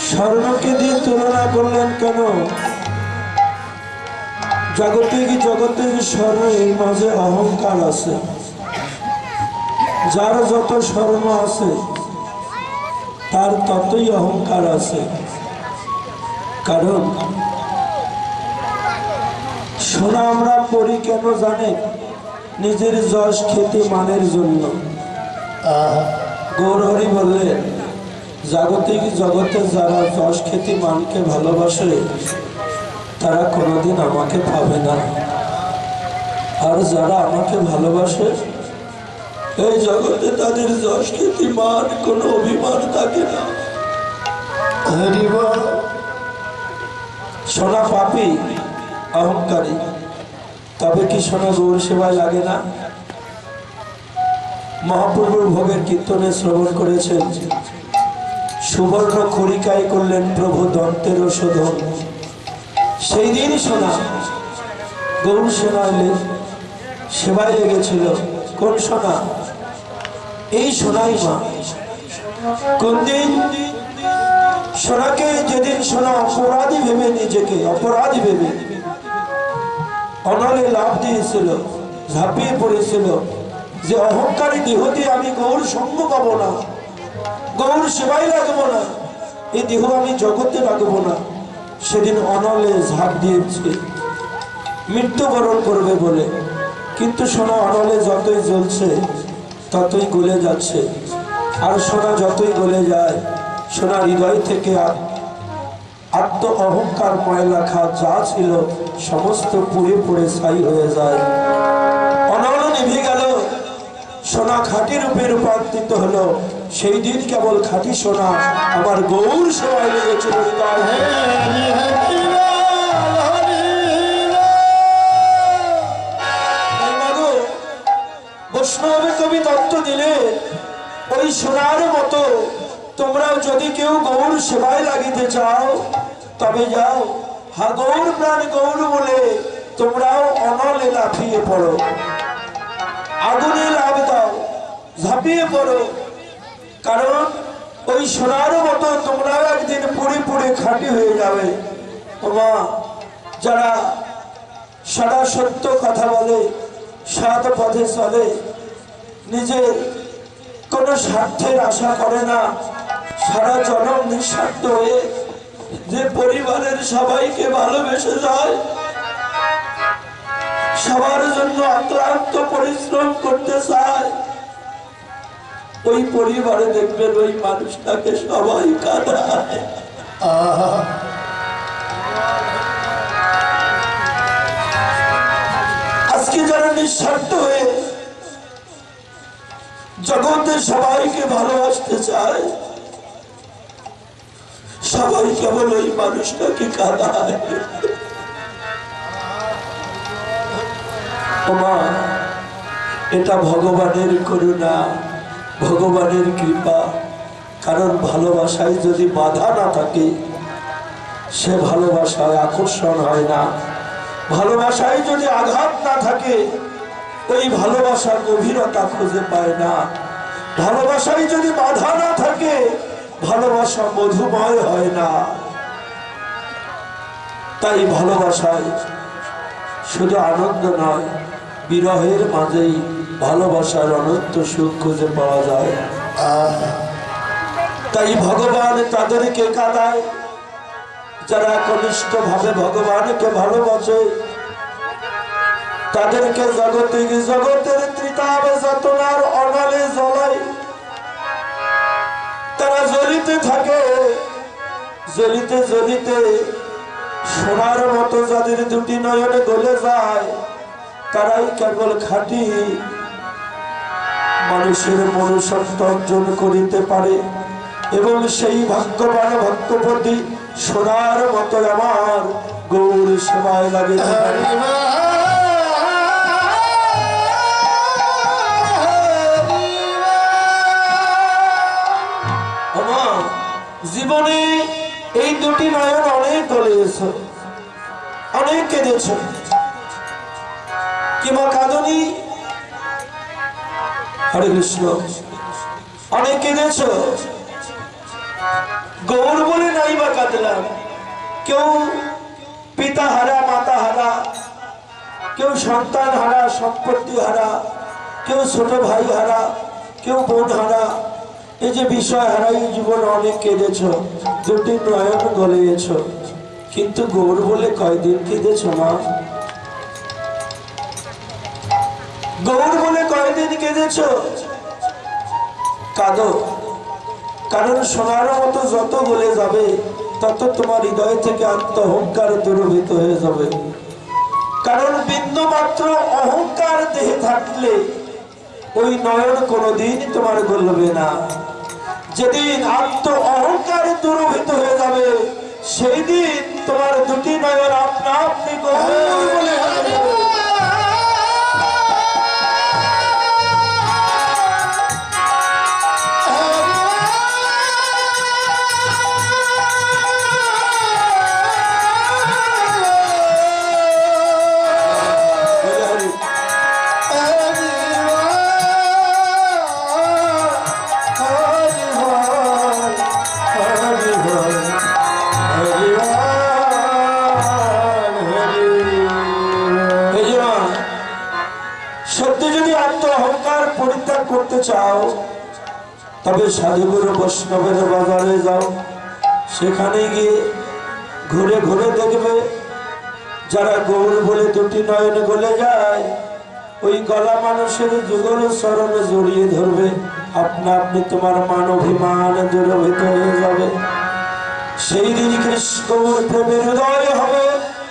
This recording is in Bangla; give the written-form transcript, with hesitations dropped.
স্বর্ণকে দিয়ে তুলনা করলেন কেন? জগতের স্বর্ণের মাঝে অহংকার আছে। যার যত স্বর্ণ আছে তার ততই অহংকার আছে। কারণ সোনা আমরা পড়ি কেন জানেন? নিজের যশ খ্যাতি মানের জন্য। গৌরহরি বললেন, জাগতিক জগতে যারা যশ খ্যাতি মানকে ভালোবাসে তারা কোনোদিন আমাকে পাবে না। আর যারা আমাকে ভালোবাসে এই জগতে তাদের যশ খ্যাতি মান কোনো অভিমান থাকে না। সোনা পাপী, অহংকারী, তবে কি সোনা গৌর সেবায় লাগে না? মহাপ্রভুর ভোগের কীর্তনে শ্রবণ করেছেন, সুবর্ণ খড়িকায় করলেন প্রভু দন্তের শোধন। সেই দিন সোনা গৌর সেবায় লেগেছিল। কোন সোনা? এই সোনাই মা। কোন দিন? সোনাকে যেদিন সোনা অপরাধী ভেবে, নিজেকে অপরাধী ভেবে অনলে লাভ দিয়েছিল, ঝাঁপিয়ে পড়েছিল যে অহংকারী দেহ দিয়ে আমি গৌর সঙ্গ পাবো না, গৌর সেবায় লাগবো না, এই দেহ আমি জগতে রাখবো না। সেদিন অনলে ঝাঁপ দিয়েছে মৃত্যুবরণ করবে বলে। কিন্তু সোনা অনলে যতই জ্বলছে ততই গলে যাচ্ছে। আর সোনা যতই গলে যায়, সোনা হৃদয় থেকে আত্ম অহংকার ময়লা খাত যা ছিল সমস্ত পুড়ে পুড়ে ছাই হয়ে যায়। অনল নিভে গেল, সোনা খাঁটি রূপে রূপান্তরিত হলো। সেই দিন কেবল খাঁটি সোনা আমার গৌর সেবায় লেগেছিল। বৈষ্ণবে কবি তত্ত্ব দিলে, ওই সোনার মতো তোমরাও যদি কেউ গৌর সেবায় লাগিতে চাও তবে যাও, হা গৌর প্রাণ গৌর বলে তোমরাও অনলে লাফিয়ে পড়ো, আগুনে লাভ দাও, ঝাঁপিয়ে পড়ো। কারণ ওই সোনার মতো তোমরাও একদিন পুড়ে পুড়ে খাঁটি হয়ে যাবে। মা, যারা সারা সত্য কথা বলে, সৎ পথে চলে, নিজের কোনো স্বার্থের আশা করে না, সারা জনম নিঃস্বার্থ হয়ে যে পরিবারের সবাইকে ভালোবেসে যায়, সবার জন্য অক্লান্ত পরিশ্রম করতে চায়, ওই পরিবারে দেখবেন ওই মানুষটাকে সবাই কাঁদায়। আজকে যারা নিঃস্বার্থ হয়ে জগতে সবাইকে ভালোবাসতে চায়, সবাই কেবল ওই মানুষটাকে কাঁদায়। মা, এটা ভগবানের করুণা, ভগবানের কৃপা। কারণ ভালোবাসায় যদি বাধা না থাকে সে ভালোবাসায় আকর্ষণ হয় না। ভালোবাসায় যদি আঘাত না থাকে ওই ভালোবাসার গভীরতা খুঁজে পায় না। ভালোবাসায় যদি বাধা না থাকে ভালোবাসা মধুময় হয় না। তাই ভালোবাসায় শুধু আনন্দ নয়, বিরহের মাঝেই ভালোবাসার অনন্ত সুখ খুঁজে পাওয়া যায়। তাই ভগবান তাদেরকে কাঁদায় যারা কনিষ্ঠ ভাবে ভগবানকে ভালোবাসে, তাদেরকে জগতের ত্রিতাব যাতনার অনলে জ্বলায়। তারা জ্বলিতে থাকে, জ্বলিতে জ্বলিতে সোনার মতো যাদের দুটি নয়নে গলে যায়, তারাই কেবল খাঁটি মানুষের মনুষ্যত্ব অর্জন করিতে পারে। এবং সেই ভাগ্যবান ভক্তপতি সোনার মতো আমার গৌর সেবায় লাগিতে পারে। জীবনে এই দুটি নয়ন অনেক গলেছ, অনেক কেঁদেছ, কিংবা কাঁদনি? হরে কৃষ্ণ। অনেক কেঁদেছ, গৌর বলে নাই বা কাঁদলাম। কেউ পিতা হারা, মাতা হারা, কেউ সন্তান হারা, সম্পত্তি হারা, কেউ ছোট ভাই হারা, কেউ বোন হারা, এই যে বিষয় হারাই জীবন অনেক কেঁদেছ, দুটি নয়ন গলিয়েছ, কিন্তু গৌর বলে কয়দিন কেঁদেছ মা? গৌর বলে কয়দিন কেঁদেছ? কাঁদো, কারণ সোনার মতো যত গলে যাবে তত তোমার হৃদয় থেকে আত্মঅহংকার দূরভূত হয়ে যাবে। কারণ বিন্দু মাত্র অহংকার দেহে থাকলে ওই নয়ন কোনোদিন তোমার গলবে না। যেদিন আত্ম অহংকার দূরভূত হয়ে যাবে সেই দিন তোমার দুটি নয়ন আপনা আপনি গৌর বলে হয়ে যাবে। করতে চাও তবে সাধুগুরু বৈষ্ণবের বাজারে যাও, সেখানে গিয়ে ঘুরে ঘুরে দেখবে যারা গৌর বলে দুটি নয়ন গলে যায় ওই গলা মানুষের যুগল চরণে জড়িয়ে ধরবে, আপনা আপনি তোমার মান অভিমান দূরভূত হয়ে যাবে। সেই দিন কৃষ্ণ প্রেমের হৃদয় হবে।